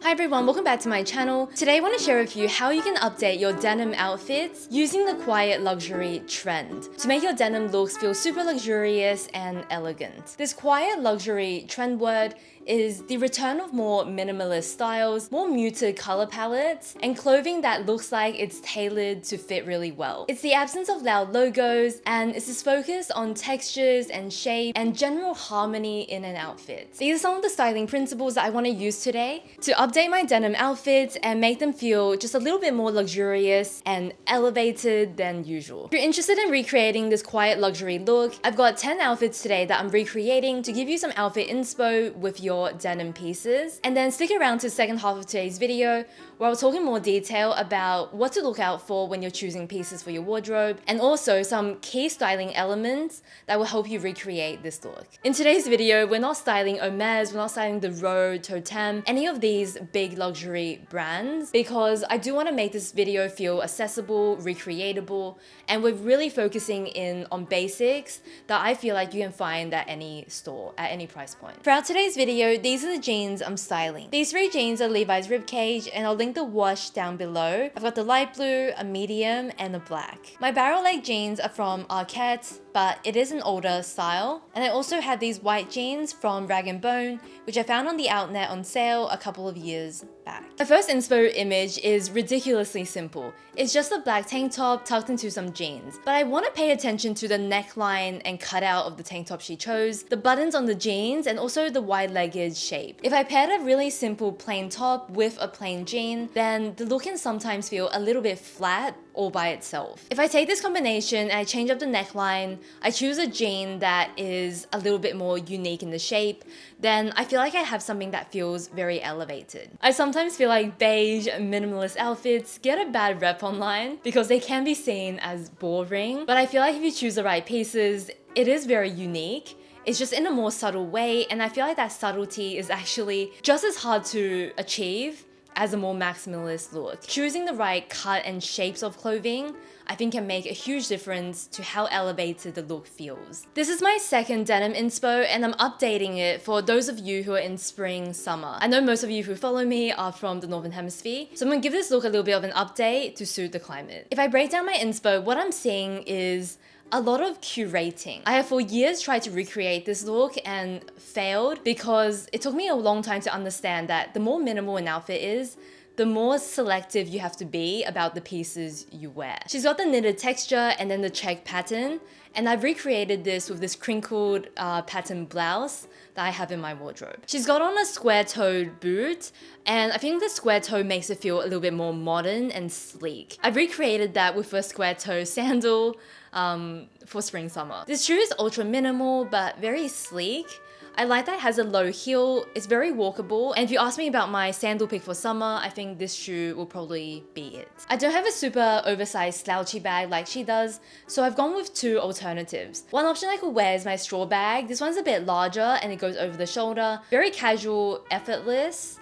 Hi everyone, welcome back to my channel. Today I want to share with you how you can update your denim outfits using the quiet luxury trend to make your denim looks feel super luxurious and elegant. This quiet luxury trend word is the return of more minimalist styles, more muted color palettes, and clothing that looks like it's tailored to fit really well. It's the absence of loud logos, and it's this focus on textures and shape and general harmony in an outfit. These are some of the styling principles that I want to use today to update my denim outfits and make them feel just a little bit more luxurious and elevated than usual. If you're interested in recreating this quiet luxury look, I've got 10 outfits today that I'm recreating to give you some outfit inspo with your denim pieces. And then stick around to the second half of today's video where I'll talk in more detail about what to look out for when you're choosing pieces for your wardrobe, and also some key styling elements that will help you recreate this look. In today's video, we're not styling Hermes, we're not styling the Road, Totem, any of these big luxury brands, because I do want to make this video feel accessible, recreatable, and we're really focusing in on basics that I feel like you can find at any store, at any price point. Throughout today's video, these are the jeans I'm styling. These three jeans are Levi's Ribcage, and I'll link the wash down below. I've got the light blue, a medium, and a black. My barrel leg jeans are from Arquette, but it is an older style. And I also had these white jeans from Rag & Bone, which I found on the outnet on sale a couple of years back. My first inspo image is ridiculously simple. It's just a black tank top tucked into some jeans. But I want to pay attention to the neckline and cutout of the tank top she chose, the buttons on the jeans, and also the wide-legged shape. If I paired a really simple plain top with a plain jean, then the look can sometimes feel a little bit flat all by itself. If I take this combination and I change up the neckline, I choose a jean that is a little bit more unique in the shape, then I feel like I have something that feels very elevated. I sometimes feel like beige minimalist outfits get a bad rep online because they can be seen as boring, but I feel like if you choose the right pieces, it is very unique. It's just in a more subtle way, and I feel like that subtlety is actually just as hard to achieve as a more maximalist look. Choosing the right cut and shapes of clothing, I think, can make a huge difference to how elevated the look feels. This is my second denim inspo, and I'm updating it for those of you who are in spring, summer. I know most of you who follow me are from the Northern Hemisphere, so I'm gonna give this look a little bit of an update to suit the climate. If I break down my inspo, what I'm seeing is a lot of curating. I have for years tried to recreate this look and failed because it took me a long time to understand that the more minimal an outfit is, the more selective you have to be about the pieces you wear. She's got the knitted texture and then the check pattern, and I've recreated this with this crinkled pattern blouse that I have in my wardrobe. She's got on a square-toed boot, and I think the square toe makes it feel a little bit more modern and sleek. I've recreated that with a square-toe sandal for spring, summer. This shoe is ultra minimal but very sleek. I like that it has a low heel, it's very walkable, and if you ask me about my sandal pick for summer, I think this shoe will probably be it. I don't have a super oversized slouchy bag like she does, so I've gone with two alternatives. One option I could wear is my straw bag. This one's a bit larger and it goes over the shoulder, very casual, effortless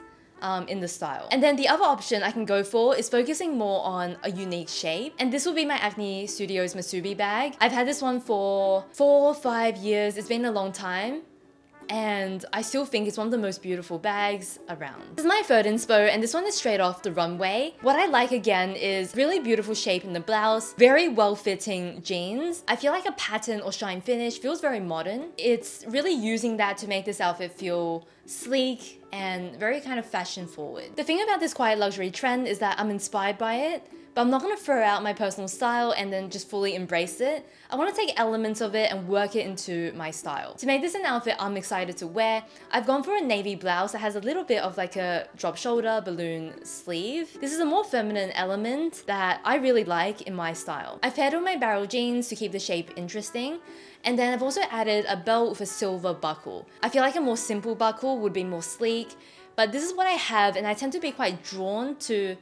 in the style. And then the other option I can go for is focusing more on a unique shape, and this will be my Acne Studios Masubi bag. I've had this one for 4 or 5 years. It's been a long time, and I still think it's one of the most beautiful bags around. This is my third inspo, and this one is straight off the runway. What I like again is really beautiful shape in the blouse, very well-fitting jeans. I feel like a pattern or shine finish feels very modern. It's really using that to make this outfit feel sleek and very kind of fashion forward. The thing about this quiet luxury trend is that I'm inspired by it, but I'm not gonna throw out my personal style and then just fully embrace it. I wanna take elements of it and work it into my style. To make this an outfit I'm excited to wear, I've gone for a navy blouse that has a little bit of like a drop shoulder balloon sleeve. This is a more feminine element that I really like in my style. I've paired with my barrel jeans to keep the shape interesting, and then I've also added a belt with a silver buckle. I feel like a more simple buckle would be more sleek, but this is what I have, and I tend to be quite drawn to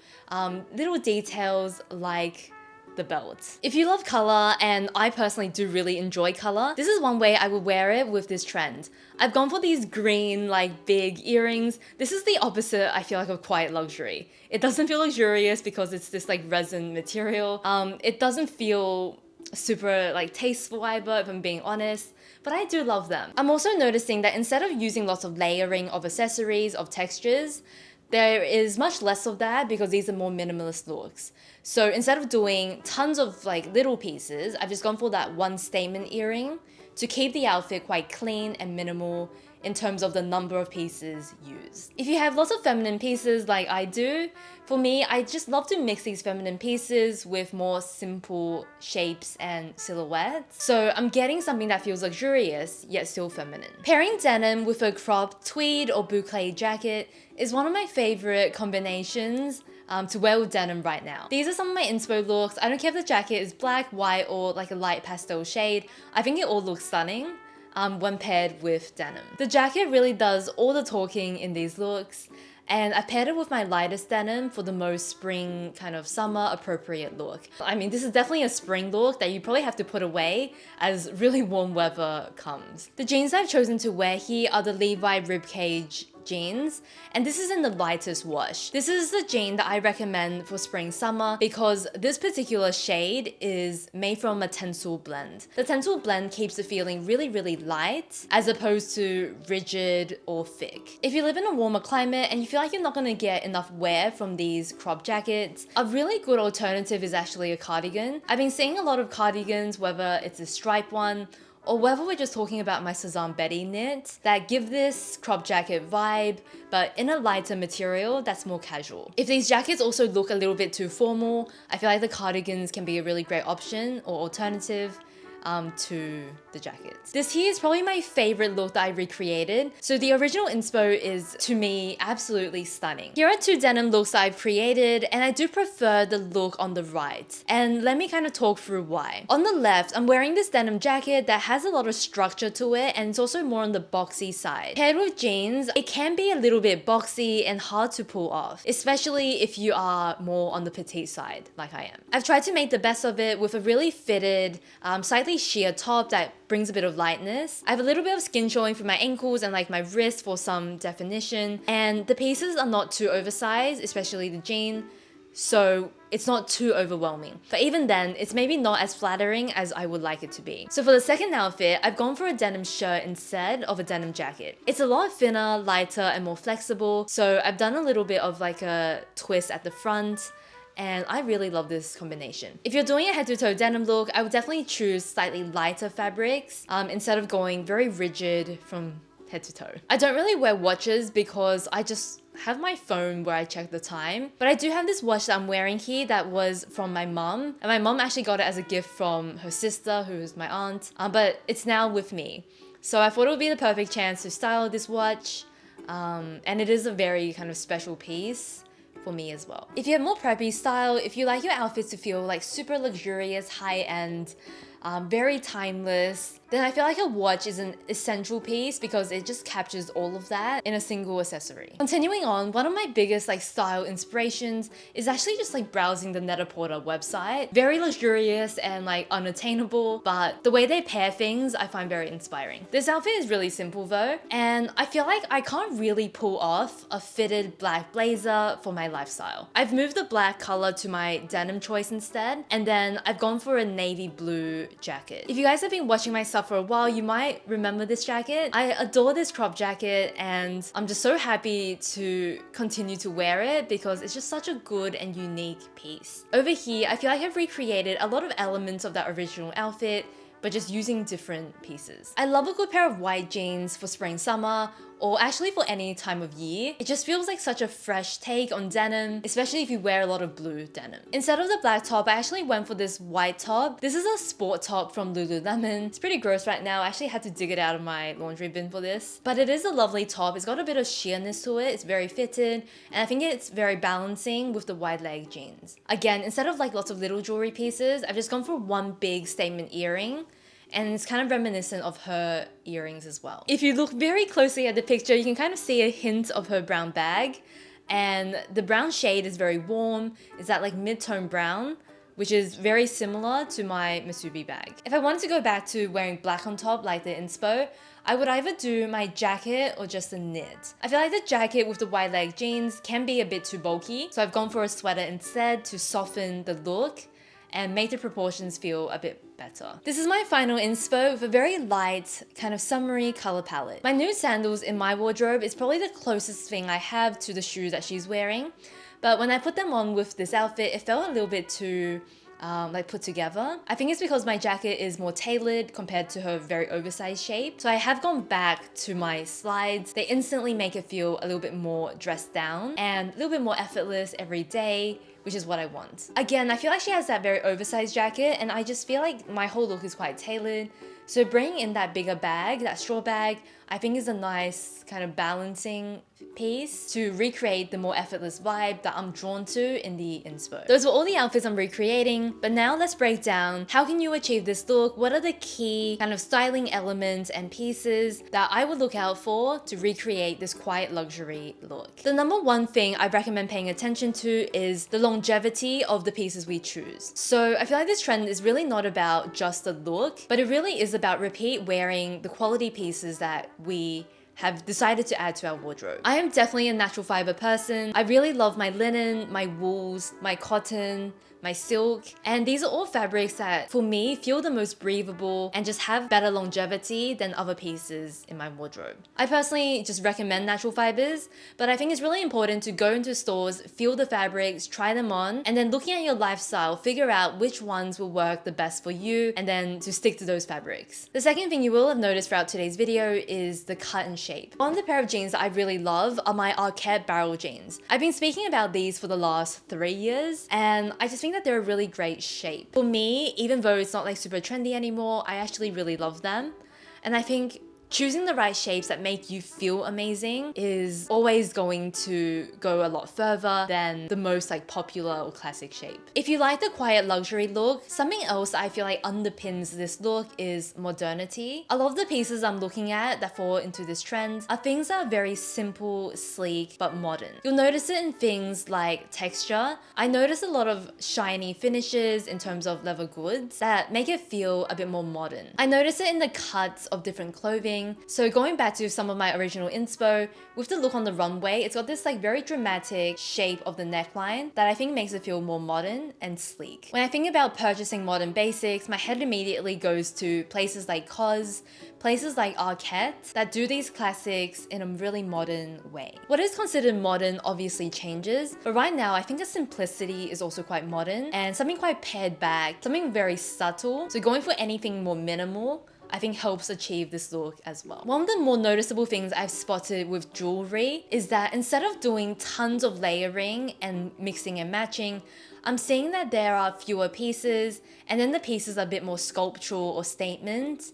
little details like the belt. If you love color, and I personally do really enjoy color, this is one way I would wear it with this trend. I've gone for these green, like big earrings. This is the opposite, I feel like, of quiet luxury. It doesn't feel luxurious because it's this like resin material. It doesn't feel super like tasteful either, if I'm being honest, but I do love them. I'm also noticing that instead of using lots of layering of accessories, of textures, There is much less of that because these are more minimalist looks. So instead of doing tons of like little pieces, I've just gone for that one statement earring to keep the outfit quite clean and minimal in terms of the number of pieces used. If you have lots of feminine pieces like I do, for me, I just love to mix these feminine pieces with more simple shapes and silhouettes. So I'm getting something that feels luxurious, yet still feminine. Pairing denim with a cropped tweed or boucle jacket is one of my favorite combinations to wear with denim right now. These are some of my inspo looks. I don't care if the jacket is black, white, or like a light pastel shade. I think it all looks stunning when paired with denim. The jacket really does all the talking in these looks, and I paired it with my lightest denim for the most spring kind of summer appropriate look. I mean, this is definitely a spring look that you probably have to put away as really warm weather comes. The jeans I've chosen to wear here are the Levi Ribcage jeans, and this is in the lightest wash. This is the jean that I recommend for spring summer because this particular shade is made from a tencel blend. The tencel blend keeps the feeling really light as opposed to rigid or thick. If you live in a warmer climate and you feel like you're not going to get enough wear from these crop jackets, a really good alternative is actually a cardigan. I've been seeing a lot of cardigans, whether it's a striped one or whether we're just talking about my Suzanne Betty knit, that give this crop jacket vibe, but in a lighter material that's more casual. If these jackets also look a little bit too formal, I feel like the cardigans can be a really great option or alternative to the jackets. This here is probably my favorite look that I recreated. So the original inspo is, to me, absolutely stunning. Here are two denim looks that I've created, and I do prefer the look on the right. And let me kind of talk through why. On the left, I'm wearing this denim jacket that has a lot of structure to it, and it's also more on the boxy side. Paired with jeans, it can be a little bit boxy and hard to pull off, especially if you are more on the petite side, like I am. I've tried to make the best of it with a really fitted, slightly sheer top that brings a bit of lightness. I have a little bit of skin showing from my ankles and like my wrist for some definition, and the pieces are not too oversized, especially the jean, so it's not too overwhelming. But even then, it's maybe not as flattering as I would like it to be. So for the second outfit, I've gone for a denim shirt instead of a denim jacket. It's a lot thinner, lighter, and more flexible, so I've done a little bit of like a twist at the front, and I really love this combination. If you're doing a head-to-toe denim look, I would definitely choose slightly lighter fabrics instead of going very rigid from head to toe. I don't really wear watches because I just have my phone where I check the time, but I do have this watch that I'm wearing here that was from my mum, and my mum actually got it as a gift from her sister, who is my aunt, but it's now with me. So I thought it would be the perfect chance to style this watch, and it is a very kind of special piece for me as well. If you have more preppy style, if you like your outfits to feel like super luxurious, high-end, very timeless, then I feel like a watch is an essential piece because it just captures all of that in a single accessory. Continuing on, one of my biggest like style inspirations is actually just like browsing the Net-a-Porter website. Very luxurious and like unattainable, but the way they pair things I find very inspiring. This outfit is really simple though, and I feel like I can't really pull off a fitted black blazer for my lifestyle. I've moved the black color to my denim choice instead, and then I've gone for a navy blue jacket. If you guys have been watching my stuff for a while, you might remember this jacket. I adore this crop jacket, and I'm just so happy to continue to wear it because it's just such a good and unique piece. Over here, I feel like I've recreated a lot of elements of that original outfit, but just using different pieces. I love a good pair of white jeans for spring, summer, or actually for any time of year. It just feels like such a fresh take on denim, especially if you wear a lot of blue denim. Instead of the black top, I actually went for this white top. This is a sport top from Lululemon. It's pretty gross right now. I actually had to dig it out of my laundry bin for this. But it is a lovely top. It's got a bit of sheerness to it. It's very fitted, and I think it's very balancing with the wide leg jeans. Again, instead of like lots of little jewelry pieces, I've just gone for one big statement earring, and it's kind of reminiscent of her earrings as well. If you look very closely at the picture, you can kind of see a hint of her brown bag, and the brown shade is very warm. It's that like mid-tone brown, which is very similar to my Masubi bag. If I wanted to go back to wearing black on top like the inspo, I would either do my jacket or just a knit. I feel like the jacket with the wide leg jeans can be a bit too bulky, so I've gone for a sweater instead to soften the look and make the proportions feel a bit better. This is my final inspo with a very light, kind of summery color palette. My nude sandals in my wardrobe is probably the closest thing I have to the shoes that she's wearing, but when I put them on with this outfit, it felt a little bit too like put together. I think it's because my jacket is more tailored compared to her very oversized shape. So I have gone back to my slides. They instantly make it feel a little bit more dressed down and a little bit more effortless every day, which is what I want. Again, I feel like she has that very oversized jacket and I just feel like my whole look is quite tailored. So bringing in that bigger bag, that straw bag, I think is a nice kind of balancing piece to recreate the more effortless vibe that I'm drawn to in the inspo. Those were all the outfits I'm recreating, but now let's break down how can you achieve this look, what are the key kind of styling elements and pieces that I would look out for to recreate this quiet luxury look. The number one thing I recommend paying attention to is the longevity of the pieces we choose. So I feel like this trend is really not about just the look, but it really is about repeat wearing the quality pieces that we have decided to add to our wardrobe. I am definitely a natural fiber person. I really love my linen, my wools, my cotton, my silk, and these are all fabrics that for me feel the most breathable and just have better longevity than other pieces in my wardrobe. I personally just recommend natural fibers, but I think it's really important to go into stores, feel the fabrics, try them on, and then looking at your lifestyle, figure out which ones will work the best for you and then to stick to those fabrics. The second thing you will have noticed throughout today's video is the cut and shape. One of the pair of jeans that I really love are my Arquette barrel jeans. I've been speaking about these for the last 3 years and I just think that they're a really great shape. For me, even though it's not like super trendy anymore, I actually really love them. And I think choosing the right shapes that make you feel amazing is always going to go a lot further than the most like popular or classic shape. If you like the quiet luxury look, something else I feel like underpins this look is modernity. A lot of the pieces I'm looking at that fall into this trend are things that are very simple, sleek, but modern. You'll notice it in things like texture. I notice a lot of shiny finishes in terms of leather goods that make it feel a bit more modern. I notice it in the cuts of different clothing. So going back to some of my original inspo, with the look on the runway, it's got this like very dramatic shape of the neckline that I think makes it feel more modern and sleek. When I think about purchasing modern basics, my head immediately goes to places like COS, places like Arquette that do these classics in a really modern way. What is considered modern obviously changes, but right now I think the simplicity is also quite modern and something quite pared back, something very subtle. So going for anything more minimal I think helps achieve this look as well. One of the more noticeable things I've spotted with jewelry is that instead of doing tons of layering and mixing and matching, I'm seeing that there are fewer pieces and then the pieces are a bit more sculptural or statement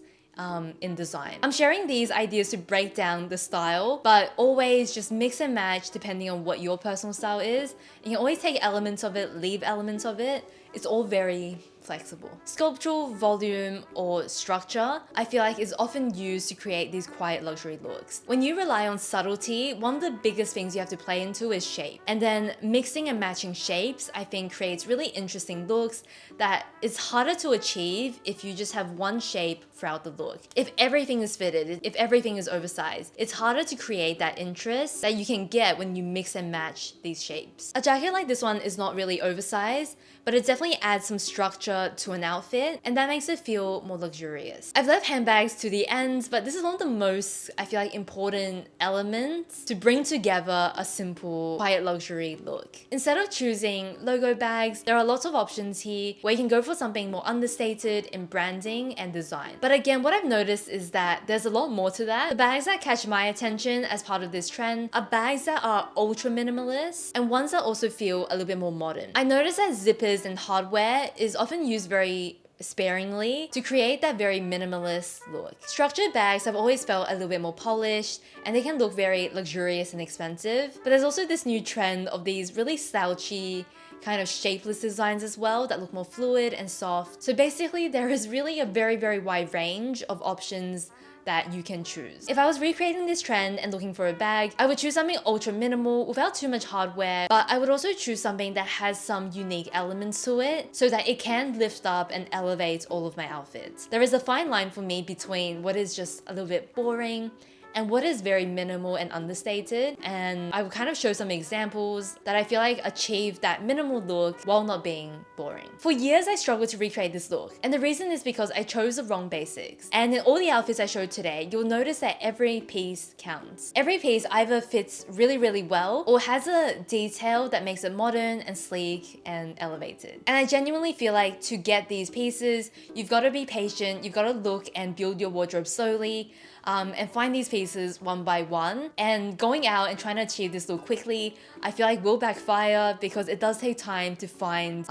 in design. I'm sharing these ideas to break down the style, but always just mix and match depending on what your personal style is. You can always take elements of it, leave elements of it. It's all very flexible. Sculptural volume or structure, I feel like is often used to create these quiet luxury looks. When you rely on subtlety, one of the biggest things you have to play into is shape. And then mixing and matching shapes, I think creates really interesting looks that is harder to achieve if you just have one shape throughout the look. If everything is fitted, if everything is oversized, it's harder to create that interest that you can get when you mix and match these shapes. A jacket like this one is not really oversized, but it definitely adds some structure to an outfit and that makes it feel more luxurious. I've left handbags to the end, but this is one of the most, I feel like, important elements to bring together a simple, quiet luxury look. Instead of choosing logo bags, there are lots of options here where you can go for something more understated in branding and design. But again, what I've noticed is that there's a lot more to that. The bags that catch my attention as part of this trend are bags that are ultra minimalist and ones that also feel a little bit more modern. I noticed that zippers and hardware is often used very sparingly to create that very minimalist look. Structured bags have always felt a little bit more polished and they can look very luxurious and expensive, but there's also this new trend of these really slouchy kind of shapeless designs as well that look more fluid and soft. So basically there is really a very wide range of options that you can choose. If I was recreating this trend and looking for a bag, I would choose something ultra minimal without too much hardware, but I would also choose something that has some unique elements to it so that it can lift up and elevate all of my outfits. There is a fine line for me between what is just a little bit boring and what is very minimal and understated. And I will kind of show some examples that I feel like achieve that minimal look while not being boring. For years, I struggled to recreate this look, and the reason is because I chose the wrong basics. And in all the outfits I showed today, you'll notice that every piece counts. Every piece either fits really, really well or has a detail that makes it modern and sleek and elevated. And I genuinely feel like to get these pieces, you've got to be patient, you've got to look and build your wardrobe slowly, and find these pieces one by one. And going out and trying to achieve this look quickly, I feel like will backfire because it does take time to find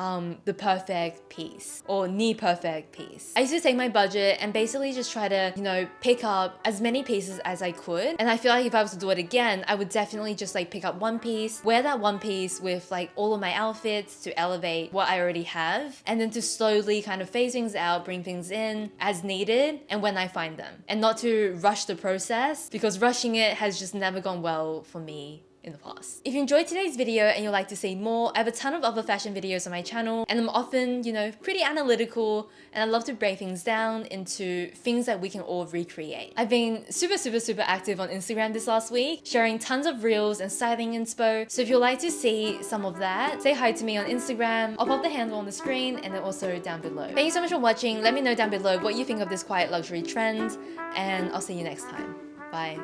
the perfect piece or near perfect piece. I used to take my budget and basically just try to, you know, pick up as many pieces as I could. And I feel like if I was to do it again, I would definitely just like pick up one piece, wear that one piece with like all of my outfits to elevate what I already have, and then to slowly kind of phase things out, bring things in as needed and when I find them, and not to rush the process, because rushing it has just never gone well for me in the past. If you enjoyed today's video and you'd like to see more, I have a ton of other fashion videos on my channel, and I'm often, you know, pretty analytical, and I love to break things down into things that we can all recreate. I've been super active on Instagram this last week, sharing tons of reels and styling inspo. So if you'd like to see some of that, say hi to me on Instagram. I'll pop the handle on the screen and then also down below. Thank you so much for watching. Let me know down below what you think of this quiet luxury trend, and I'll see you next time. Bye.